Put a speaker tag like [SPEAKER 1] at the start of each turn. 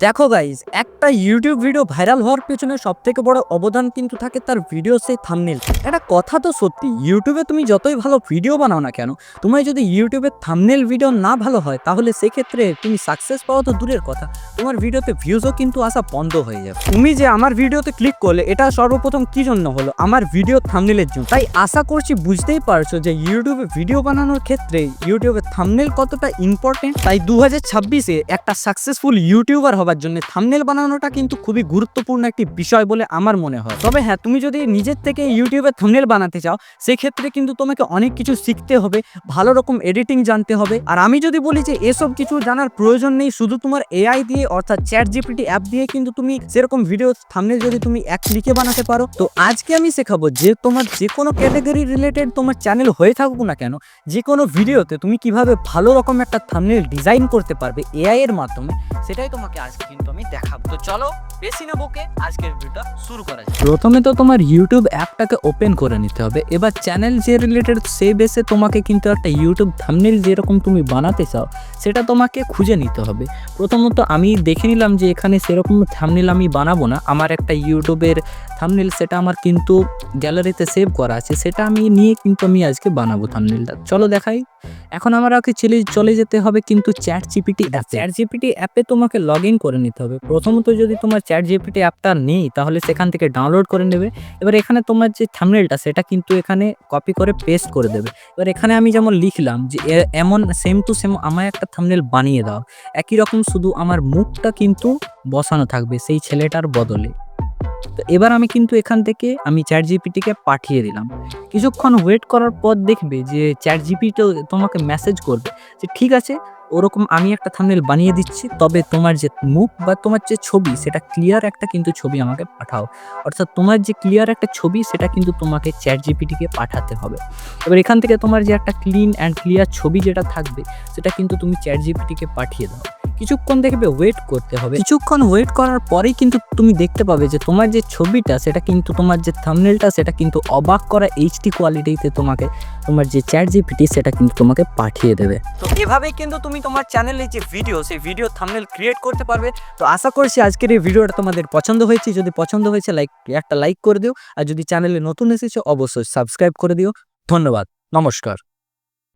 [SPEAKER 1] দেখো গাইজ, একটা YouTube video viral হওয়ার পেছনে সবথেকে বড় অবদান কিন্তু থাকে তার ভিডিও সেই থাম্বনেল। একটা কথা তো সত্যি, ইউটিউবে তুমি যতই ভালো ভিডিও বানাও না কেন, তোমার যদি ইউটিউবে থাম্বনেল ভিডিও না ভালো হয় তাহলে সেক্ষেত্রে তুমি সাকসেস পাওয়া তো দূরের কথা, তোমার ভিডিওতে ভিউজও কিন্তু আসা বন্ধ হয়ে যাবে। তুমি যে আমার ভিডিওতে ক্লিক করলে, এটা সর্বপ্রথম কি জন্য হলো? আমার ভিডিও থাম্বনেলের জন্য। তাই আশা করছি বুঝতেই পারছো যে ইউটিউবে ভিডিও বানানোর ক্ষেত্রে ইউটিউবে থাম্বনেল কতটা ইম্পর্টেন্ট। তাই 2026-এ একটা সাকসেসফুল ইউটিউবার হবার জন্য থাম্বনেল বানানোটা কিন্তু খুবই গুরুত্বপূর্ণ একটি বিষয় বলে আমার মনে হয়। তবে হ্যাঁ, তুমি যদি নিজের থেকে ইউটিউবে থাম্বনেল বানাতে চাও সেক্ষেত্রে কিন্তু তোমাকে অনেক কিছু শিখতে হবে, ভালো রকম এডিটিং জানতে হবে। আর আমি যদি বলি যে এসব কিছু জানার প্রয়োজন নেই, শুধু তোমার এআই দিয়ে অর্থাৎ চ্যাট জিপিটি অ্যাপ দিয়ে কিন্তু তুমি সেরকম ভিডিও থাম্বনেল যদি তুমি এক ক্লিকে বানাতে পারো। তো আজকে আমি শেখাবো যে তোমার যে কোনো ক্যাটাগরি রিলেটেড তোমার চ্যানেল হয়ে থাকুক না কেন, যে কোনো ভিডিওতে তুমি কিভাবে ভালো রকম একটা থাম্বনেল ডিজাইন করতে পারবে এআই এর মাধ্যমে, সেটাই তোমাকে আজকে কিন্তু আমি দেখাবো। তো চলো বেশি না বকে আজকের ভিডিওটা শুরু করা যাক। প্রথমে তো তোমার ইউটিউব অ্যাপটাকে ওপেন করে নিতে হবে। এবার চ্যানেল যে রিলেটেড সেই বেসে তোমাকে কিন্তু একটা ইউটিউব থাম্বনেল যেরকম তুমি বানাতে চাও সেটা তোমাকে খুঁজে নিতে হবে। প্রথমত আমি দেখে নিলাম যে এখানে সেরকম থাম্বনেল আমি বানাবো না, আমার একটা ইউটিউবের থাম্বনেল সেটা আমার কিন্তু গ্যালারিতে সেভ করা আছে, সেটা আমি নিয়ে কিন্তু আমি আজকে বানাবো থাম্বনেলটা। চলো দেখাই। এখন আমাকে চলে যেতে হবে কিন্তু chat GPT app. Chat GPT অ্যাপে তোমাকে লগ ইন করে নিতে হবে। প্রথমত যদি তোমার চ্যাট জিপিটি অ্যাপটা নেই তাহলে সেখান থেকে ডাউনলোড করে নেবে। এবার এখানে তোমার যে থাম্বনেলটা সেটা কিন্তু এখানে কপি করে পেস্ট করে দেবে। এবার এখানে আমি যেমন লিখলাম যে এমন সেম টু সেম আমার একটা থাম্বনেল বানিয়ে দাও, একই রকম শুধু আমার মুখটা কিন্তু বসানো থাকবে সেই ছেলেটার বদলে। তো এবার আমি কিন্তু এখান থেকে আমি চ্যাট জিপিটিকে পাঠিয়ে দিলাম। কিছুক্ষণ ওয়েট করার পর দেখবে যে চ্যাট জিপিটি তোমাকে মেসেজ করবে যে ঠিক আছে, ওরকম আমি একটা থাম্বনেল বানিয়ে দিচ্ছি, তবে তোমার যে মুখ বা তোমার যে ছবি সেটা ক্লিয়ার একটা কিন্তু ছবি আমাকে পাঠাও। অর্থাৎ তোমার যে ক্লিয়ার একটা ছবি সেটা কিন্তু তোমাকে চ্যাট জিপিটিকে পাঠাতে হবে। এবার এখান থেকে তোমার যে একটা ক্লিন অ্যান্ড ক্লিয়ার ছবি যেটা থাকবে সেটা কিন্তু তুমি চ্যাট জিপিটিকে পাঠিয়ে দাও। কিছুক্ষণ দেখবে ওয়েট করতে হবে। কিছুক্ষণ ওয়েট করার পরেই কিন্তু তুমি দেখতে পাবে যে তোমার যে ছবিটা সেটা কিন্তু তোমার যে থাম্বনেলটা সেটা কিন্তু অবাক করা এইচডি কোয়ালিটিতে তোমাকে তোমার যে চ্যাট জিপিটি সেটা কিন্তু তোমাকে পাঠিয়ে দেবে। তো এভাবেই কিন্তু তুমি তোমার চ্যানেলে যে ভিডিও সেই ভিডিও থাম্বনেল ক্রিয়েট করতে পারবে। তো আশা করছি আজকের এই ভিডিওটা তোমাদের পছন্দ হয়েছে। যদি পছন্দ হয়েছে একটা লাইক করে দিও, আর যদি চ্যানেলে নতুন এসেছো অবশ্যই সাবস্ক্রাইব করে দিও। ধন্যবাদ, নমস্কার।